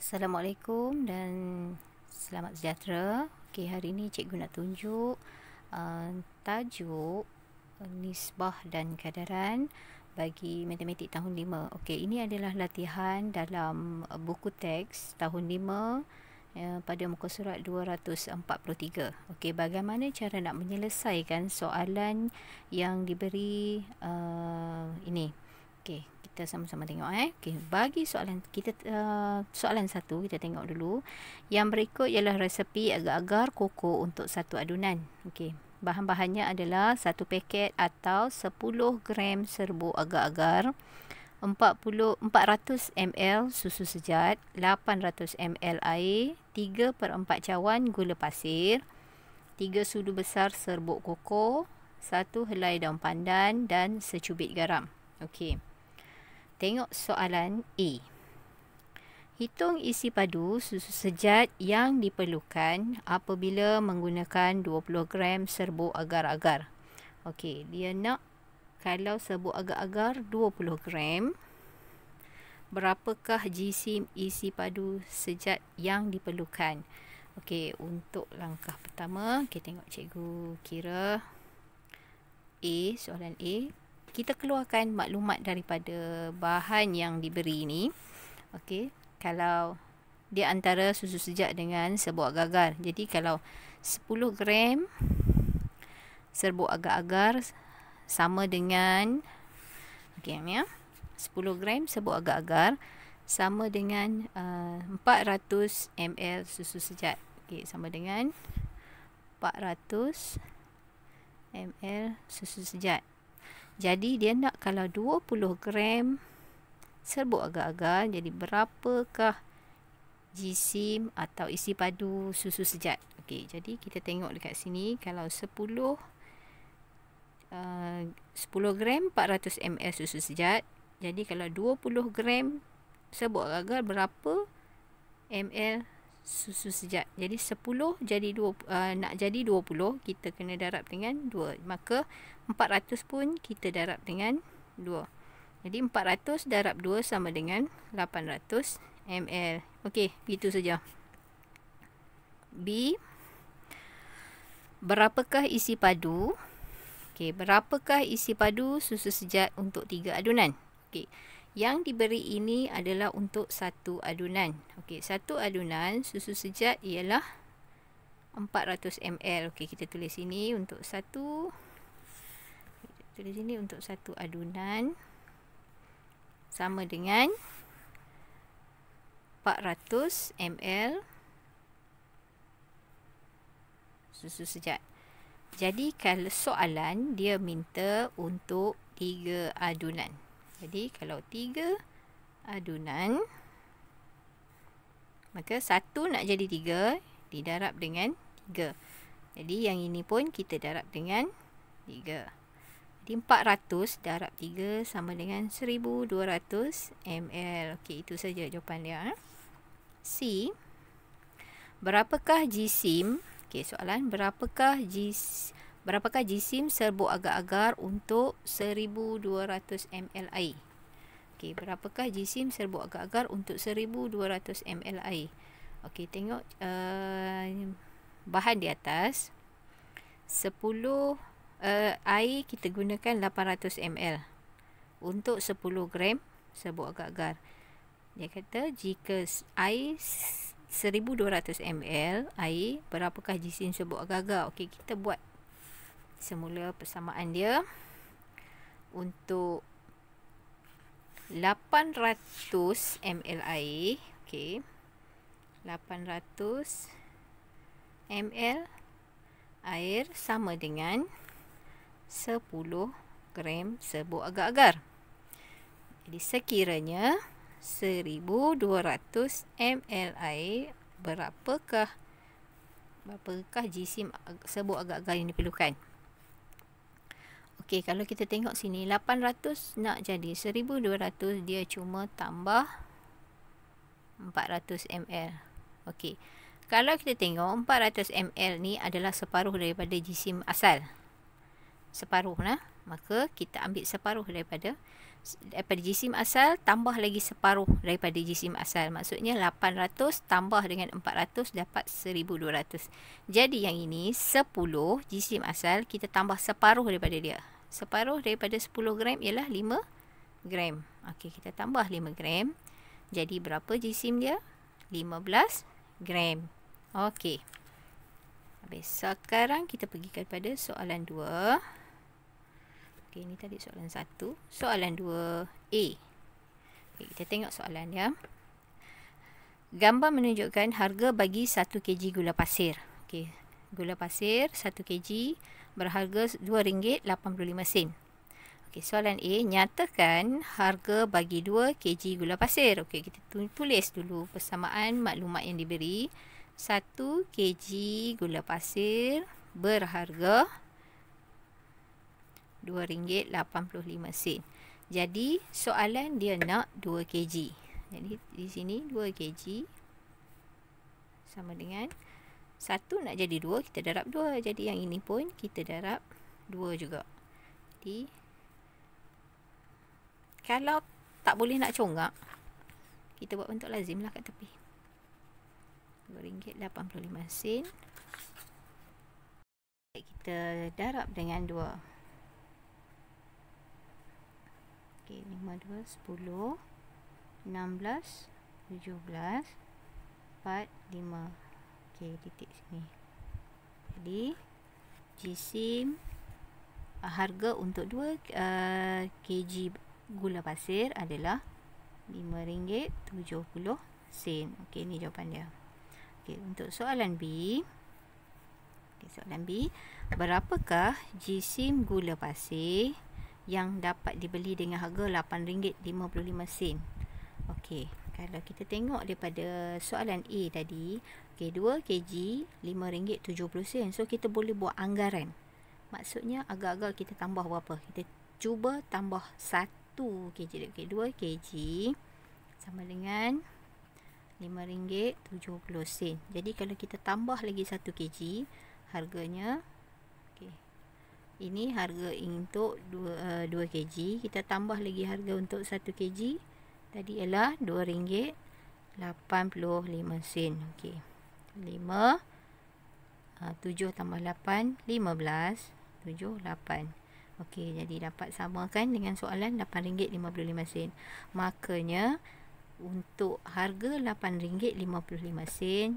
Assalamualaikum dan selamat sejahtera. Okey, hari ini cikgu nak tunjuk tajuk nisbah dan kadaran bagi matematik tahun 5. Okey, ini adalah latihan dalam buku teks tahun 5 pada muka surat 243. Okey, bagaimana cara nak menyelesaikan soalan yang diberi ini. Okey, kita sama-sama tengok Okey, bagi soalan kita soalan 1 kita tengok dulu. Yang berikut ialah resepi agar-agar koko untuk satu adunan. Okey, bahan-bahannya adalah 1 paket atau 10 gram serbuk agar-agar, 400 ml susu sejat, 800 ml air, 3/4 cawan gula pasir, 3 sudu besar serbuk koko, 1 helai daun pandan dan secubit garam. Okey. Tengok soalan A. Hitung isi padu susu sejat yang diperlukan apabila menggunakan 20 gram serbuk agar-agar. Okey, dia nak kalau serbuk agar-agar 20 gram, berapakah jisim isi padu sejat yang diperlukan? Okey, untuk langkah pertama, kita tengok cikgu kira A, soalan A. Kita keluarkan maklumat daripada bahan yang diberi ini. Okey, kalau dia antara susu sejat dengan serbuk agar-agar. Jadi kalau 10 gram serbuk agar-agar sama dengan 10 gram serbuk agar-agar sama dengan 400 ml susu sejat. Okey, sama dengan 400 ml susu sejat. Jadi dia nak kalau 20 gram serbuk agar-agar, jadi berapakah jisim atau isi padu susu sejat? Okey, jadi kita tengok dekat sini kalau 10 gram 400 ml susu sejat. Jadi kalau 20 gram serbuk agar-agar, berapa ml susu sejat? Jadi 10 jadi nak jadi 20, kita kena darab dengan 2. Maka 400 pun kita darab dengan 2. Jadi 400 darab 2 sama dengan 800 ml. Okey, itu saja. B. Berapakah isi padu? Okey, berapakah isi padu susu sejat untuk 3 adunan? Okey, yang diberi ini adalah untuk 1 adunan. Okey, 1 adunan susu sejat ialah 400 ml. Okey, kita tulis sini untuk 1 adunan sama dengan 400 ml susu sejat. Jadi kalau soalan dia minta untuk 3 adunan. Jadi kalau 3 adunan, maka 1 nak jadi 3 didarab dengan 3. Jadi yang ini pun kita darab dengan 3. Jadi 400 darab 3 sama dengan 1200 ml. Okey, itu saja jawapan dia. C. Berapakah jisim? Okey, soalan berapakah jisim serbuk agar-agar untuk 1200 ml air? Okey, berapakah jisim serbuk agar-agar untuk 1200 ml air? Okey, tengok bahan di atas. 10 air kita gunakan 800 ml untuk 10 gram serbuk agar-agar. Dia kata jika air 1200 ml air, berapakah jisim serbuk agar-agar? Okey, kita buat semula persamaan dia. Untuk 800 ml air, okey, 800 ml air sama dengan 10 gram serbuk agar-agar. Jadi sekiranya 1200 ml air, berapakah jisim serbuk agar-agar yang diperlukan? Okey, kalau kita tengok sini 800 nak jadi 1200, dia cuma tambah 400 ml. Okey, kalau kita tengok 400 ml ni adalah separuh daripada jisim asal. Separuh maka kita ambil separuh daripada daripada jisim asal tambah lagi separuh daripada jisim asal. Maksudnya 800 tambah dengan 400 dapat 1200. Jadi yang ini 10 jisim asal, kita tambah separuh daripada dia. Separuh daripada 10 gram ialah 5 gram. Okey, kita tambah 5 gram. Jadi berapa jisim dia? 15 gram. Okey. Habis. Sekarang kita pergi kepada soalan 2. Okey, ini tadi soalan 1. Soalan 2A. Okey, kita tengok soalan dia. Gambar menunjukkan harga bagi 1 kg gula pasir. Okey, gula pasir 1 kg berharga RM2.85. Okey, soalan A, nyatakan harga bagi 2 kg gula pasir. Okey, kita tulis dulu persamaan maklumat yang diberi. 1 kg gula pasir berharga RM2.85. Jadi soalan dia nak 2 kg. Jadi di sini 2 kg sama dengan 1 nak jadi 2, kita darab 2. Jadi yang ini pun kita darab 2 juga. Jadi kalau tak boleh nak congak, kita buat bentuk lazim lah kat tepi. RM2.85. Kita darab dengan 2. Okey, 5, 2, 10, 16, 17, 4, 5. Okey, titik sini. Jadi, jisim harga untuk 2 kg gula pasir adalah RM5.70. Okey, ini jawapan dia. Okey, untuk soalan B. Okey, soalan B. Berapakah jisim gula pasir yang dapat dibeli dengan harga RM8.55? Okey, kalau kita tengok daripada soalan A tadi, okey, 2 kg RM5.70. So kita boleh buat anggaran. Maksudnya agak-agak kita tambah berapa? Kita cuba tambah 1 kg. Okey, 2 kg sama dengan RM5.70. Jadi kalau kita tambah lagi 1 kg, harganya, okey, ini harga untuk 2 kg. Kita tambah lagi harga untuk 1 kg. Tadi ialah RM2.85. Okey. 5 7 tambah 8 15 7 8. Okey, jadi dapat samakan dengan soalan RM8.55. Makanya untuk harga RM8.55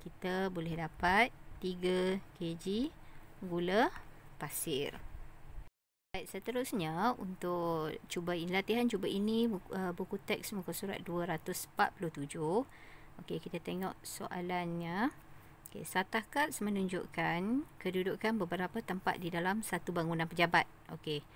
kita boleh dapat 3 kg gula pasir. Baik, seterusnya untuk latihan cuba ini, buku teks muka surat 247. Okey, kita tengok soalannya. Okey, Satah Cards menunjukkan kedudukan beberapa tempat di dalam satu bangunan pejabat. Okey,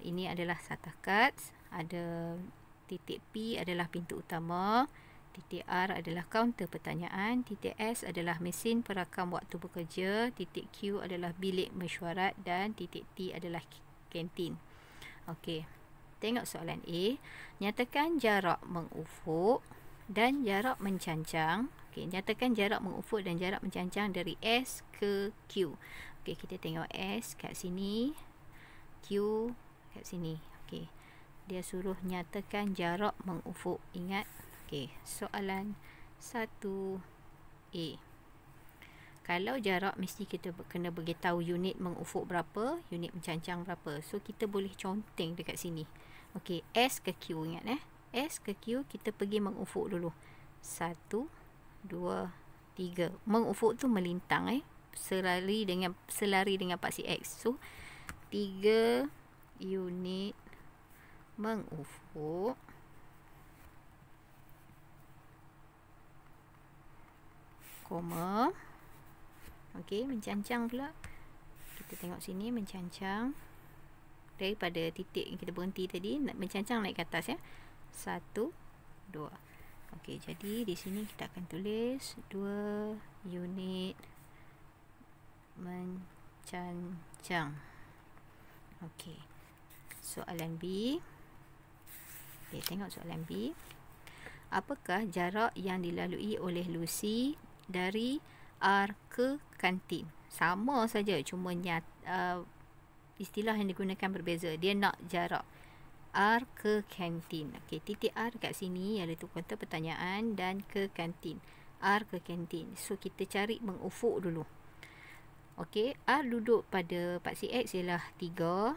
ini adalah Satah Cards. Ada titik P adalah pintu utama, titik R adalah kaunter pertanyaan, titik S adalah mesin perakam waktu bekerja, titik Q adalah bilik mesyuarat dan titik T adalah kantin. Okey, tengok soalan A. Nyatakan jarak mengufuk dan jarak mencancang. Okey, nyatakan jarak mengufuk dan jarak mencancang dari S ke Q. Okey, kita tengok S kat sini, Q kat sini. Okey, dia suruh nyatakan jarak mengufuk. Ingat. Okey, soalan 1A. Kalau jarak, mesti kita kena beritahu unit mengufuk berapa, unit mencancang berapa. So kita boleh conteng dekat sini. Okey, S ke Q, ingat S ke Q, kita pergi mengufuk dulu. 1 2 3. Mengufuk tu melintang selari dengan paksi X. So 3 unit mengufuk koma. Okey, mencancang pula. Kita tengok sini mencancang daripada titik yang kita berhenti tadi, mencancang naik ke atas 1 2. Okey, jadi di sini kita akan tulis 2 unit mencancang. Okey. Soalan B. Okey, tengok soalan B. Apakah jarak yang dilalui oleh Lucy dari R ke kantin? Sama saja, cuma istilah yang digunakan berbeza. Dia nak jarak R ke kantin. Okey, titik R kat sini iaitu kuantum pertanyaan dan ke kantin. R ke kantin. So kita cari mengufuk dulu. Okey, R duduk pada paksi X ialah 3.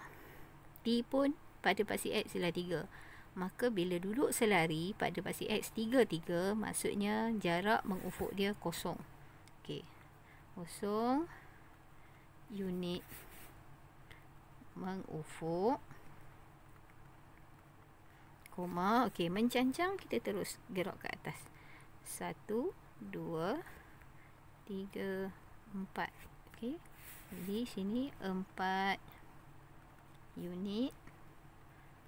T pun pada paksi X ialah 3. Maka bila duduk selari pada paksi X 3, 3, maksudnya jarak mengufuk dia kosong. Okey, kosong unit mengufuk, koma. Okey, mencancang kita terus gerak ke atas. 1, 2, 3, 4. Okey, jadi sini 4 unit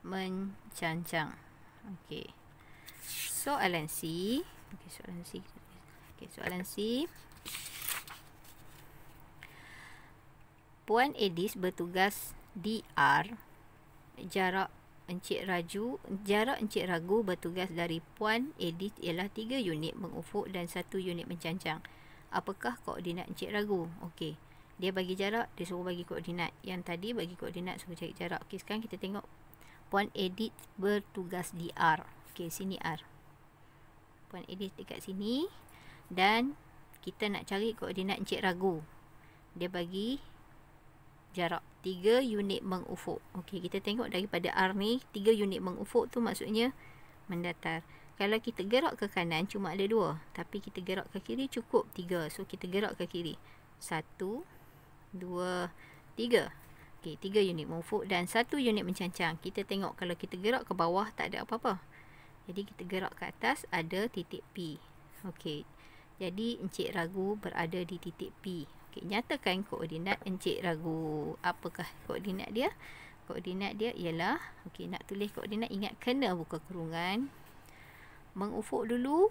mencancang. Okey, soalan C. Okey, soalan C. Okey, soalan C. Puan Edis bertugas di R. Jarak Encik Ragu bertugas dari Puan Edis ialah 3 unit mengufuk dan 1 unit mencancang. Apakah koordinat Encik Ragu? Okey, dia bagi jarak, dia suruh bagi koordinat. Yang tadi bagi koordinat, suruh cari jarak. Okey, sekarang kita tengok Puan Edis bertugas di R. Okey, sini R. Puan Edis dekat sini. Dan kita nak cari koordinat Encik Ragu. Dia bagi jarak 3 unit mengufuk. Okey, kita tengok daripada R ni 3 unit mengufuk tu maksudnya mendatar. Kalau kita gerak ke kanan cuma ada 2, tapi kita gerak ke kiri cukup 3. So kita gerak ke kiri. 1, 2, 3. Okey, 3 unit mengufuk dan 1 unit mencancang. Kita tengok kalau kita gerak ke bawah tak ada apa-apa. Jadi kita gerak ke atas ada titik P. Okey, jadi Encik Ragu berada di titik P. Okey, nyatakan koordinat Encik Ragu. Apakah koordinat dia? Koordinat dia ialah, okey, nak tulis koordinat ingat kena buka kurungan. Mengufuk dulu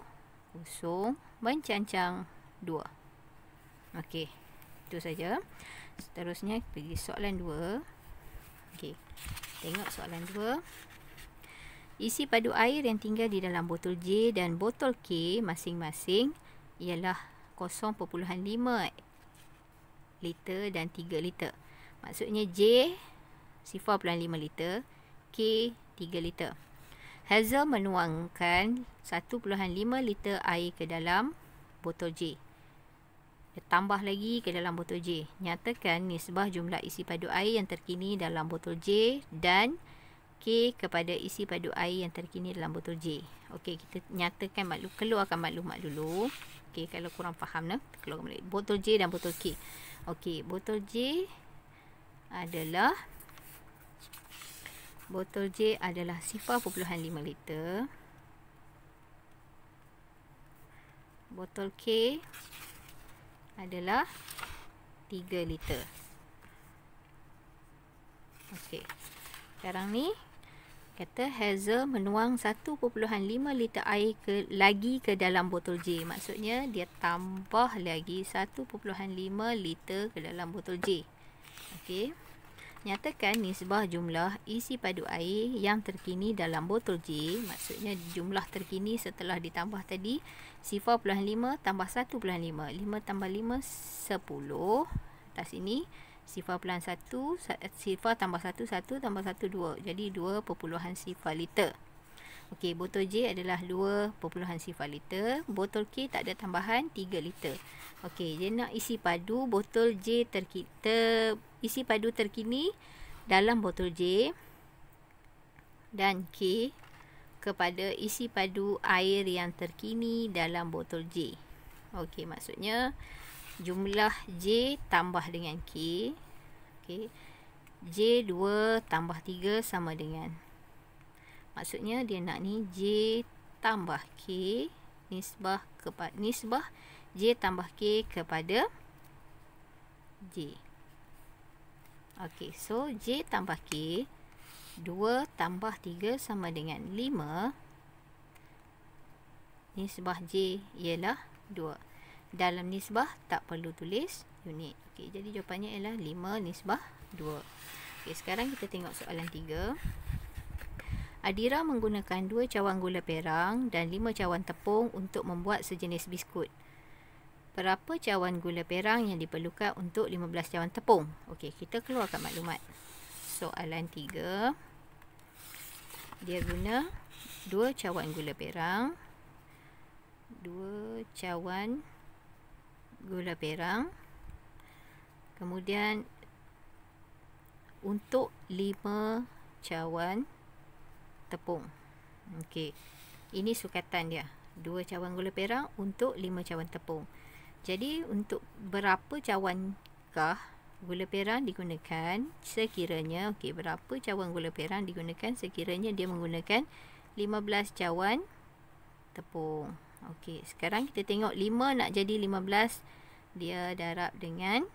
0, mencancang 2. Okey, itu saja. Seterusnya pergi soalan 2. Okey, tengok soalan 2. Isi padu air yang tinggal di dalam botol J dan botol K masing-masing ialah 0.5 liter dan 3 liter. Maksudnya J 0.5 liter, K 3 liter. Hazel menuangkan 1.5 liter air ke dalam botol J. Dia tambah lagi ke dalam botol J. Nyatakan nisbah jumlah isi padu air yang terkini dalam botol J dan K kepada isi padu air yang terkini dalam botol J. Okey, kita nyatakan keluarkan maklumat dulu. Okey, kalau kurang faham nah, keluarkan balik botol J dan botol K. Okey, botol J adalah 0.5 liter. Botol K adalah 3 liter. Okey, sekarang ni kata Hazel menuang 1.5 liter air lagi ke dalam botol J. Maksudnya dia tambah lagi 1.5 liter ke dalam botol J. Okey. Nyatakan nisbah jumlah isi padu air yang terkini dalam botol J. Maksudnya jumlah terkini setelah ditambah tadi 0.5 tambah 1.5. 5 tambah 5 10. Atas ini 0 tambah 1 1 tambah 1 2. Jadi 2.0 liter. Okey, botol J adalah 2.0 liter. Botol K tak ada tambahan, 3 liter. Okey, dia nak isi padu botol J isi padu terkini dalam botol J dan K kepada isi padu air yang terkini dalam botol J. Okey, maksudnya jumlah J tambah dengan K. Okey, J 2 tambah 3 sama dengan, maksudnya dia nak ni J tambah K nisbah J tambah K kepada J. Okey, so J tambah K 2 tambah 3 sama dengan 5. Nisbah J ialah 2. Dalam nisbah tak perlu tulis unit. Okey, jadi jawapannya ialah 5 nisbah 2. Okey, sekarang kita tengok soalan 3. Adira menggunakan 2 cawan gula perang dan 5 cawan tepung untuk membuat sejenis biskut. Berapa cawan gula perang yang diperlukan untuk 15 cawan tepung? Okey, kita keluarkan maklumat. Soalan 3. dia guna 2 cawan gula perang. 2 cawan gula perang. Kemudian untuk 5 cawan tepung. Okey. Ini sukatan dia. 2 cawan gula perang untuk 5 cawan tepung. Jadi untuk berapa cawankah gula perang digunakan sekiranya, okey, berapa cawan gula perang digunakan sekiranya dia menggunakan 15 cawan tepung. Okey, sekarang kita tengok 5 nak jadi 15, dia darab dengan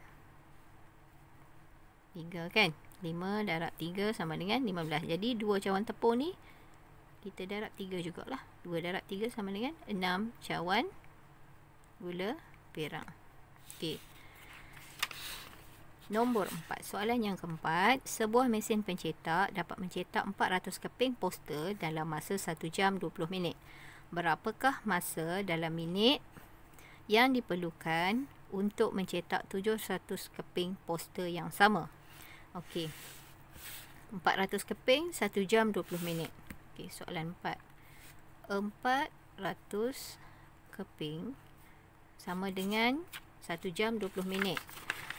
3 kan. 5 darab 3 sama dengan 15. Jadi 2 cawan tepung ni kita darab 3 jugalah. 2 darab 3 sama dengan 6 cawan gula perang. Okey. Nombor 4. Soalan yang keempat. Sebuah mesin pencetak dapat mencetak 400 keping poster dalam masa 1 jam 20 minit. Berapakah masa dalam minit yang diperlukan untuk mencetak 700 keping poster yang sama? Okey. 400 keping 1 jam 20 minit. Okey, soalan 4. 400 keping sama dengan 1 jam 20 minit.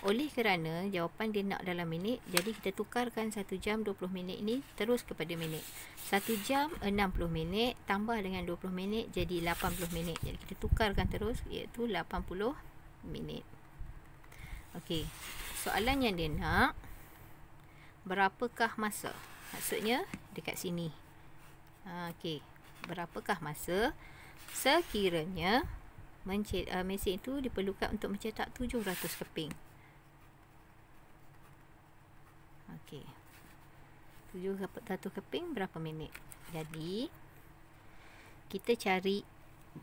Oleh kerana jawapan dia nak dalam minit, jadi kita tukarkan 1 jam 20 minit ni terus kepada minit. 1 jam 60 minit tambah dengan 20 minit jadi 80 minit. Jadi kita tukarkan terus, iaitu 80 minit. Okey. Soalan yang dia nak, berapakah masa? Maksudnya dekat sini. Okey. Berapakah masa sekiranya mesin itu diperlukan untuk mencetak 700 keping? Okey. 700 keping berapa minit? Jadi kita cari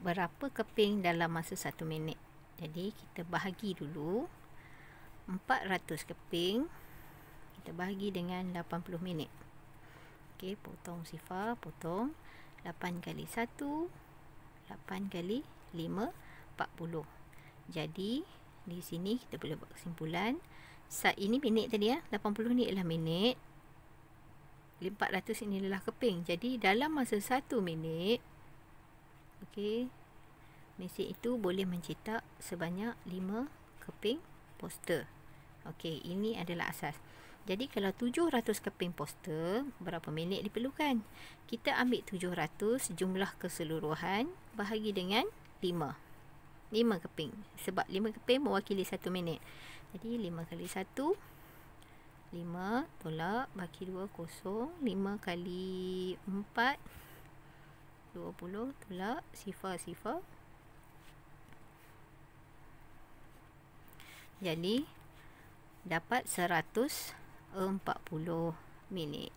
berapa keping dalam masa 1 minit. Jadi kita bahagi dulu 400 keping kita bahagi dengan 80 minit. Okey, potong sifar, potong 8 kali 1, 8 kali 5, 40. Jadi di sini kita boleh buat kesimpulan, ini minit tadi ya, 80 ni adalah minit, 400 ini adalah keping. Jadi dalam masa 1 minit, okey, mesin itu boleh mencetak sebanyak 5 keping poster. Okey, ini adalah asas. Jadi kalau 700 keping poster, berapa minit diperlukan? Kita ambil 700 jumlah keseluruhan bahagi dengan 5. 5 keping. Sebab 5 keping mewakili 1 minit. Jadi 5 kali 1, 5 tolak baki 2 kosong. 5 kali 4, 20 tolak sifar-sifar. Jadi dapat 140 minit.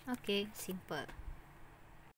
Okey, simple.